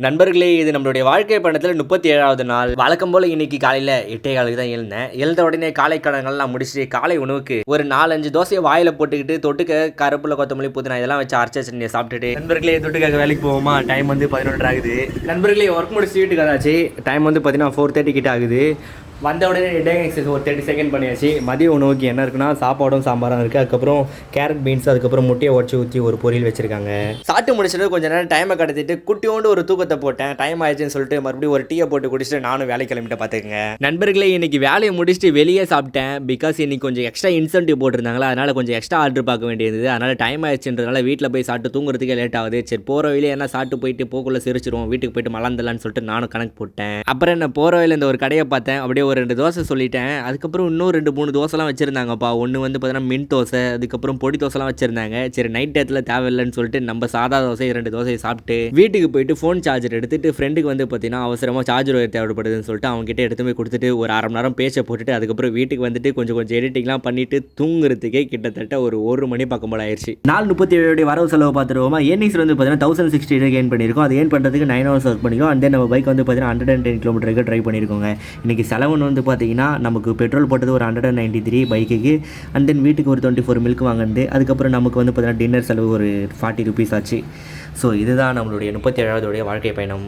நண்பர்களே, இது நம்மளுடைய வாழ்க்கை பயணத்தில் 37வது நாள். வழக்கம் போல இன்னைக்கு காலையில் 8:15 தான் எழுந்தேன். எழுந்த உடனே காலை கடன்கள்லாம் முடிச்சுட்டு காலை உணவுக்கு ஒரு 4-5 தோசையை வாயில் போட்டுக்கிட்டு தொட்டுக்க கருப்புல கொத்தமல்லி புதினா இதெல்லாம் வச்சு அரைச்ச சட்னியை சாப்பிட்டுட்டு நண்பர்களே தொட்டுக்காக வேலைக்கு போவோமா. டைம் வந்து 11 ஆகுது. நண்பர்களே ஒர்க் முடிச்சு வீட்டுக்கு வந்தாச்சு. டைம் வந்து பார்த்தீங்கன்னா 4:30 கிட்ட ஆகுது. வந்த உடனே டே எக்ஸசைஸ் ஒரு 30 செகண்ட் பண்ணியாச்சு. மதிய உணவுக்கு என்ன இருக்குன்னா சாப்பாடும் சாம்பாரும் இருக்குது. அதுக்கப்புறம் கேரட் பீன்ஸ், அதுக்கப்புறம் முட்டையை உடச்சி ஊற்றி ஒரு பொரியல் வச்சுருக்காங்க. சாப்பிட்டு முடிச்சுட்டு கொஞ்சம் நேரம் டைமை கடத்திட்டு குட்டியோண்டு ஒரு தூக்கத்தை போட்டேன். டைம் ஆயிடுச்சுன்னு சொல்லிட்டு மறுபடியும் ஒரு டீயை போட்டு குடிச்சிட்டு நானும் வேலை கிளம்பிட்டு பார்த்துக்கங்க. நண்பர்களே, இன்னைக்கு வேலையை முடிச்சுட்டு வெளியே சாப்பிட்டேன். பிகாஸ் இன்னைக்கு கொஞ்சம் எக்ஸ்ட்ரா இன்சென்டிவ் போட்டிருந்தாங்களா, அதனால் கொஞ்சம் எக்ஸ்ட்ரா ஆர்டர் பார்க்க வேண்டியது. அதனால் டைம் ஆயிடுச்சுன்றதுனால வீட்டில் போய் சாப்பிட்டு தூங்குறதுக்கே லேட் ஆகுது. சரி போகிற வழியில என்ன சாப்பிட்டு போயிட்டு போக்குள்ள சிரிச்சிருவோம், வீட்டுக்கு போயிட்டு மலர்ந்தலான்னு சொல்லிட்டு நானும் கணக்கு போட்டேன். அப்புறம் என்ன போகிற வழியில் இந்த ஒரு கடையை பார்த்தேன். அப்படியே ஒரு 2 தோசை சொல்லி அதுக்கப்புறம் இன்னும் 2-3 தோசைலாம் வச்சிருந்தாங்கப்பா. ஒன்று வந்து பார்த்தீங்கன்னா மின் தோசை, அதுக்கப்புறம் பொடி தோசைலாம் வச்சிருந்தாங்க. சரி நைட் டேத்தில் தேவையில்லைன்னு சொல்லிட்டு நம்ம சாதா தோசை 2 தோசையை சாப்பிட்டு வீட்டுக்கு போயிட்டு ஃபோன் சார்ஜர் எடுத்துட்டு ஃப்ரெண்டுக்கு வந்து பார்த்தீங்கன்னா அவசரமாக சார்ஜர் ஒயர் தேவைப்படுதுன்னு சொல்லிட்டு அவங்க கிட்ட எடுத்து போய் கொடுத்துட்டு ஒரு 1/2 மணி நேரம் பேச்சை போட்டுட்டு அதுக்கப்புறம் வீட்டுக்கு வந்துட்டு கொஞ்சம் எடிட்டிங்லாம் பண்ணிட்டு தூங்குறதுக்கே கிட்டத்தட்ட ஒரு 1 மணி பக்கம் போல ஆயிடுச்சு. 4:37 வரவு செலவு பார்த்துருவோமா. ஏர்னிங்ஸ் வந்து பார்த்தீங்கன்னா 1060 கெயின் பண்ணியிருக்கோம். அது ஏன் பண்ணுறதுக்கு 9 hours ஒர்க் பண்ணிக்கோ. அண்ட் நம்ம பைக் வந்து பார்த்தீங்கன்னா 110 கிலோமீட்டருக்கு ட்ரைவ் பண்ணியிருக்கோங்க. இன்னைக்கு செலவுன்னு வந்து பார்த்தீங்கன்னா நமக்கு பெட்ரோல் போட்டது ஒரு 193 பைக்குக்கு. அண்ட் தென் வீட்டுக்கு ஒரு 24 மில்க் வாங்கினது. அதுக்கப்புறம் நமக்கு வந்து பார்த்தீங்கன்னா டின்னர் செலவு ஒரு 40 rupees ஆச்சு. ஸோ இதுதான் நம்மளுடைய 37வது வாழ்க்கை பயணம்.